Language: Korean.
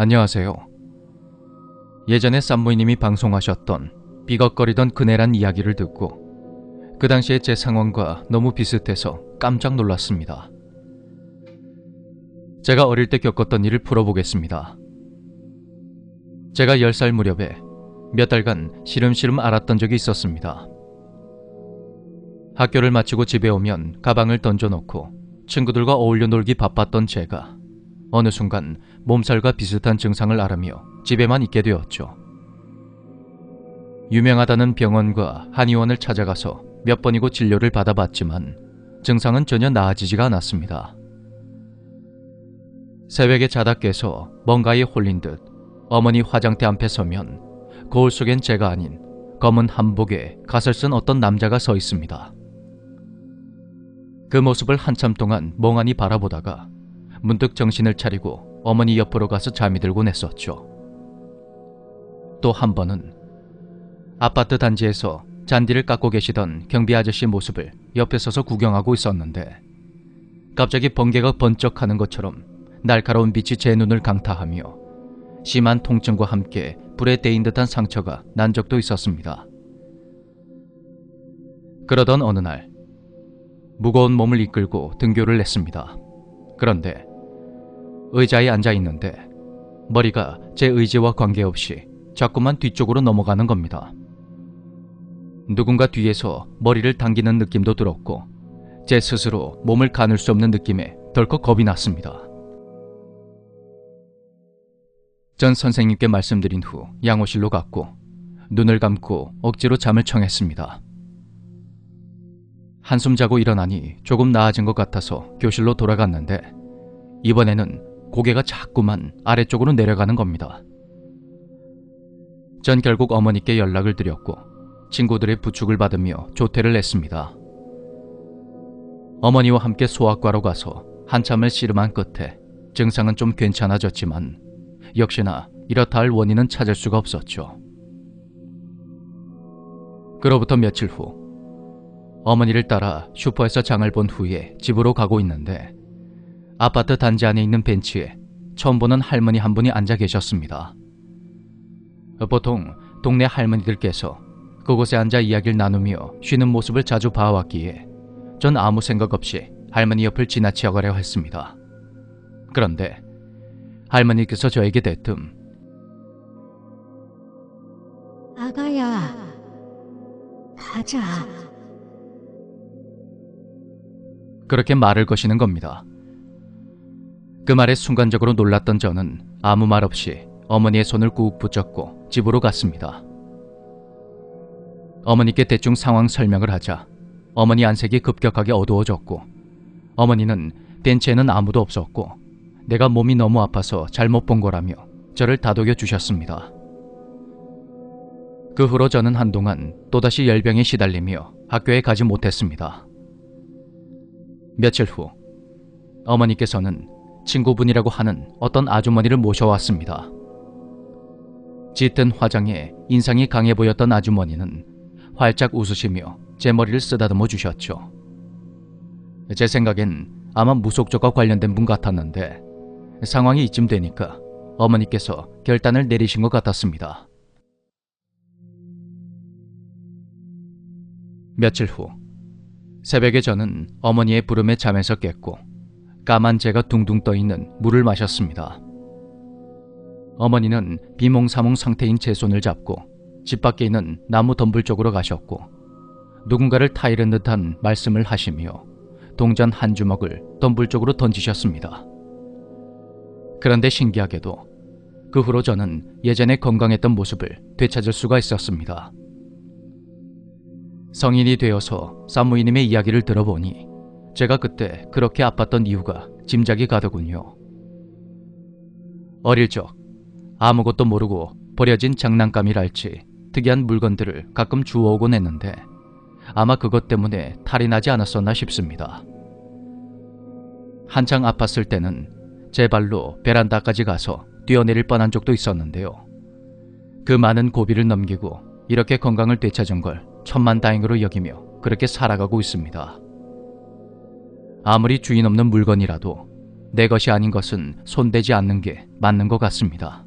안녕하세요. 예전에 쌈무이님이 방송하셨던 삐걱거리던 그네란 이야기를 듣고 그 당시에 제 상황과 너무 비슷해서 깜짝 놀랐습니다. 제가 어릴 때 겪었던 일을 풀어보겠습니다. 제가 10살 무렵에 몇 달간 시름시름 앓았던 적이 있었습니다. 학교를 마치고 집에 오면 가방을 던져놓고 친구들과 어울려 놀기 바빴던 제가 어느 순간 몸살과 비슷한 증상을 앓으며 집에만 있게 되었죠. 유명하다는 병원과 한의원을 찾아가서 몇 번이고 진료를 받아봤지만 증상은 전혀 나아지지가 않았습니다. 새벽에 자다 깨서 뭔가에 홀린 듯 어머니 화장대 앞에 서면 거울 속엔 제가 아닌 검은 한복에 갓을 쓴 어떤 남자가 서 있습니다. 그 모습을 한참 동안 멍하니 바라보다가 문득 정신을 차리고 어머니 옆으로 가서 잠이 들곤 했었죠. 또 한 번은 아파트 단지에서 잔디를 깎고 계시던 경비 아저씨 모습을 옆에 서서 구경하고 있었는데 갑자기 번개가 번쩍하는 것처럼 날카로운 빛이 제 눈을 강타하며 심한 통증과 함께 불에 데인 듯한 상처가 난 적도 있었습니다. 그러던 어느 날 무거운 몸을 이끌고 등교를 했습니다. 그런데 의자에 앉아 있는데 머리가 제 의지와 관계없이 자꾸만 뒤쪽으로 넘어가는 겁니다. 누군가 뒤에서 머리를 당기는 느낌도 들었고 제 스스로 몸을 가눌 수 없는 느낌에 덜컥 겁이 났습니다. 전 선생님께 말씀드린 후 양호실로 갔고 눈을 감고 억지로 잠을 청했습니다. 한숨 자고 일어나니 조금 나아진 것 같아서 교실로 돌아갔는데 이번에는 고개가 자꾸만 아래쪽으로 내려가는 겁니다. 전 결국 어머니께 연락을 드렸고 친구들의 부축을 받으며 조퇴를 했습니다. 어머니와 함께 소아과로 가서 한참을 씨름한 끝에 증상은 좀 괜찮아졌지만 역시나 이렇다 할 원인은 찾을 수가 없었죠. 그로부터 며칠 후 어머니를 따라 슈퍼에서 장을 본 후에 집으로 가고 있는데 아파트 단지 안에 있는 벤치에 처음 보는 할머니 한 분이 앉아 계셨습니다. 보통 동네 할머니들께서 그곳에 앉아 이야기를 나누며 쉬는 모습을 자주 봐왔기에 전 아무 생각 없이 할머니 옆을 지나치어가려 했습니다. 그런데 할머니께서 저에게 대뜸 아가야, 가자. 그렇게 말을 거시는 겁니다. 그 말에 순간적으로 놀랐던 저는 아무 말 없이 어머니의 손을 꾹 붙잡고 집으로 갔습니다. 어머니께 대충 상황 설명을 하자 어머니 안색이 급격하게 어두워졌고 어머니는 벤치에는 아무도 없었고 내가 몸이 너무 아파서 잘못 본 거라며 저를 다독여 주셨습니다. 그 후로 저는 한동안 또다시 열병에 시달리며 학교에 가지 못했습니다. 며칠 후 어머니께서는 친구분이라고 하는 어떤 아주머니를 모셔왔습니다. 짙은 화장에 인상이 강해 보였던 아주머니는 활짝 웃으시며 제 머리를 쓰다듬어 주셨죠. 제 생각엔 아마 무속적과 관련된 분 같았는데 상황이 이쯤 되니까 어머니께서 결단을 내리신 것 같았습니다. 며칠 후 새벽에 저는 어머니의 부름에 잠에서 깼고 까만 재가 둥둥 떠있는 물을 마셨습니다. 어머니는 비몽사몽 상태인 제 손을 잡고 집 밖에 있는 나무 덤불 쪽으로 가셨고 누군가를 타이른 듯한 말씀을 하시며 동전 한 주먹을 덤불 쪽으로 던지셨습니다. 그런데 신기하게도 그 후로 저는 예전에 건강했던 모습을 되찾을 수가 있었습니다. 성인이 되어서 쌈무이님의 이야기를 들어보니 제가 그때 그렇게 아팠던 이유가 짐작이 가더군요. 어릴 적 아무것도 모르고 버려진 장난감이랄지 특이한 물건들을 가끔 주워오곤 했는데 아마 그것 때문에 탈이 나지 않았었나 싶습니다. 한창 아팠을 때는 제 발로 베란다까지 가서 뛰어내릴 뻔한 적도 있었는데요. 그 많은 고비를 넘기고 이렇게 건강을 되찾은 걸 천만다행으로 여기며 그렇게 살아가고 있습니다. 아무리 주인 없는 물건이라도 내 것이 아닌 것은 손대지 않는 게 맞는 것 같습니다.